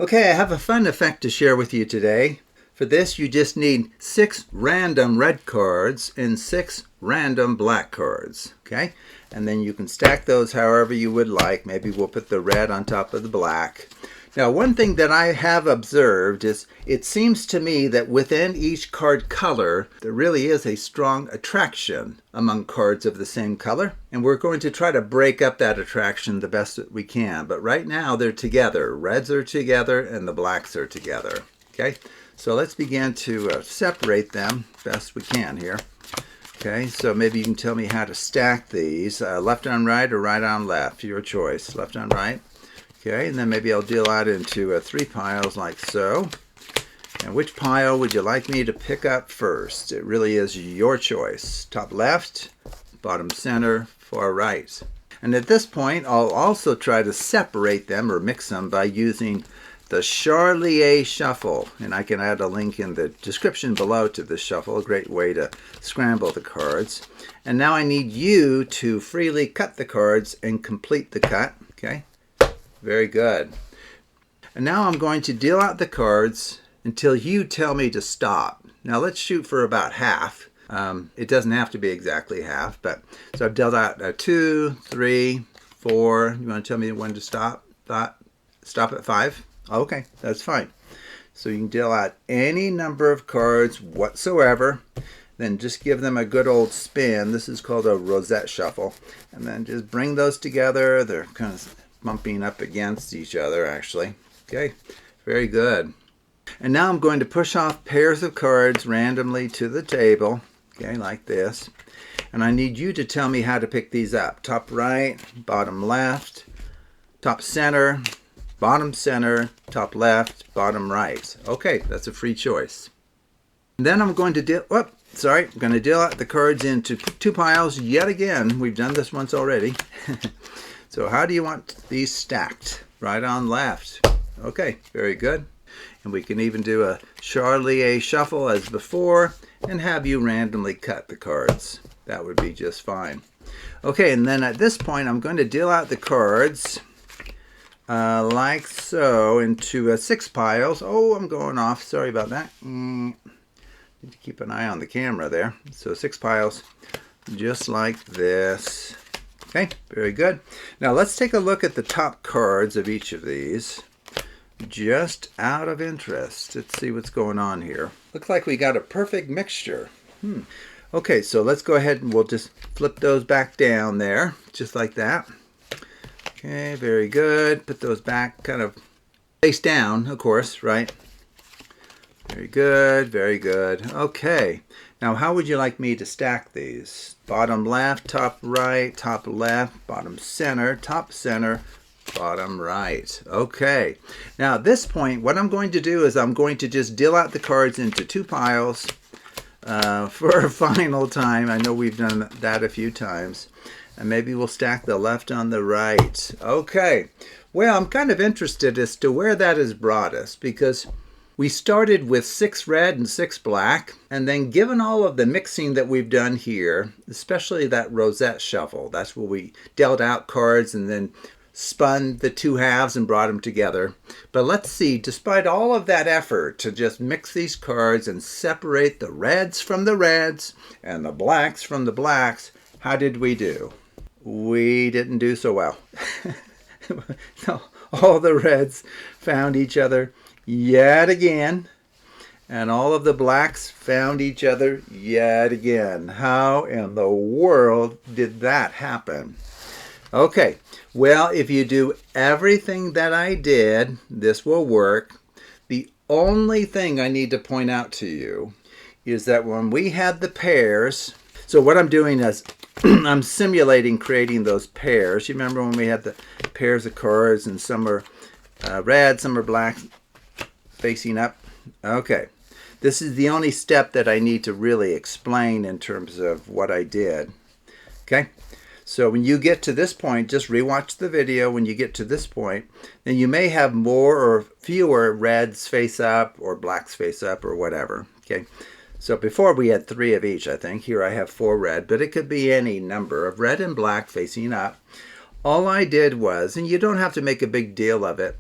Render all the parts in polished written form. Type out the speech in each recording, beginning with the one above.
Okay, I have a fun effect to share with you today. For this, you just need 6 random red cards and 6 random black cards, okay? And then you can stack those however you would like. Maybe we'll put the red on top of the black. Now, one thing that I have observed is it seems to me that within each card color, there really is a strong attraction among cards of the same color. And we're going to try to break up that attraction the best that we can. But right now, they're together. Reds are together and the blacks are together, okay? So let's begin to separate them best we can here. Okay, so maybe you can tell me how to stack these. Left on right or right on left, your choice. Left on right. Okay, and then maybe I'll deal out into 3 piles like so. And which pile would you like me to pick up first? It really is your choice. Top left, bottom center, far right. And at this point, I'll also try to separate them or mix them by using the Charlier Shuffle. And I can add a link in the description below to this shuffle, a great way to scramble the cards. And now I need you to freely cut the cards and complete the cut, okay? Very good. And now I'm going to deal out the cards until you tell me to stop. Now let's shoot for about half. It doesn't have to be exactly half, but so I've dealt out 2, 3, 4. You want to tell me when to stop? Stop at 5? Okay, that's fine. So you can deal out any number of cards whatsoever. Then just give them a good old spin. This is called a rosette shuffle. And then just bring those together. They're kind of bumping up against each other, actually. Okay, very good. And now I'm going to push off pairs of cards randomly to the table, okay, like this. And I need you to tell me how to pick these up. Top right, bottom left, top center, bottom center, top left, bottom right. Okay, that's a free choice. And then I'm going to deal out the cards into 2 piles yet again. We've done this once already. So how do you want these stacked? Right on left. Okay, very good. And we can even do a Charlier Shuffle as before and have you randomly cut the cards. That would be just fine. Okay, and then at this point I'm going to deal out the cards like so into 6 piles. Oh, I'm going off. Sorry about that. Need to keep an eye on the camera there. So 6 piles just like this. Okay, very good. Now let's take a look at the top cards of each of these. Just out of interest. Let's see what's going on here. Looks like we got a perfect mixture. Okay, so let's go ahead and we'll just flip those back down there, just like that. Okay, very good. Put those back kind of face down, of course, right? Very good, very good. Okay, now how would you like me to stack these? Bottom left, top right, top left, bottom center, top center, bottom right. Okay, now at this point, what I'm going to do is I'm going to just deal out the cards into 2 piles for a final time. I know we've done that a few times. And maybe we'll stack the left on the right. Okay, well, I'm kind of interested as to where that has brought us, because we started with 6 red and 6 black, and then given all of the mixing that we've done here, especially that rosette shuffle, that's where we dealt out cards and then spun the 2 halves and brought them together. But let's see, despite all of that effort to just mix these cards and separate the reds from the reds and the blacks from the blacks, how did we do? We didn't do so well. So all the reds found each other yet again, and all of the blacks found each other yet again. How in the world did that happen? Okay, well, if you do everything that I did, this will work. The only thing I need to point out to you is that when we had the pairs, so what I'm doing is I'm simulating creating those pairs. You remember when we had the pairs of cards and some are red, some are black, facing up? Okay, this is the only step that I need to really explain in terms of what I did. Okay, so when you get to this point, just rewatch the video. When you get to this point, then you may have more or fewer reds face up or blacks face up or whatever. Okay, so before we had 3 of each, I think. Here I have 4 red, but it could be any number of red and black facing up. All I did was, and you don't have to make a big deal of it,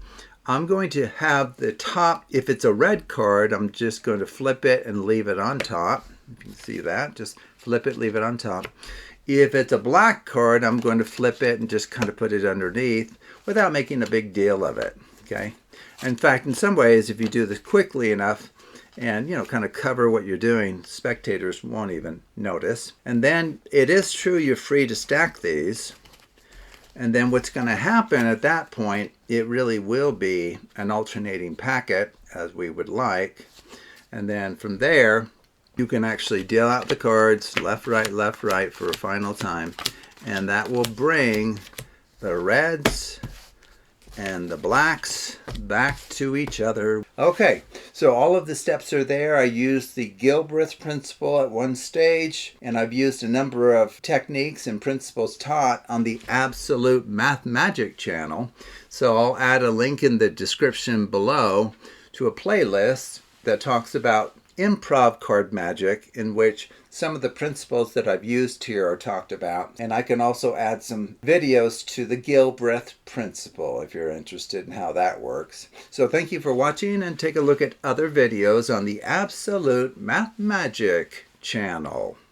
I'm going to have the top, if it's a red card, I'm just going to flip it and leave it on top. You can see that, just flip it, leave it on top. If it's a black card, I'm going to flip it and just kind of put it underneath without making a big deal of it, okay? In fact, in some ways, if you do this quickly enough and, kind of cover what you're doing, spectators won't even notice. And then it is true you're free to stack these. And then what's going to happen at that point, it really will be an alternating packet, as we would like. And then from there, you can actually deal out the cards left, right for a final time. And that will bring the reds and the blacks back to each other. Okay, so all of the steps are there. I used the Gilbreath principle at one stage, and I've used a number of techniques and principles taught on the Absolute Math Magic channel. So I'll add a link in the description below to a playlist that talks about improv card magic, in which some of the principles that I've used here are talked about. And I can also add some videos to the Gilbreath principle if you're interested in how that works. So thank you for watching, and take a look at other videos on the Absolute Math Magic channel.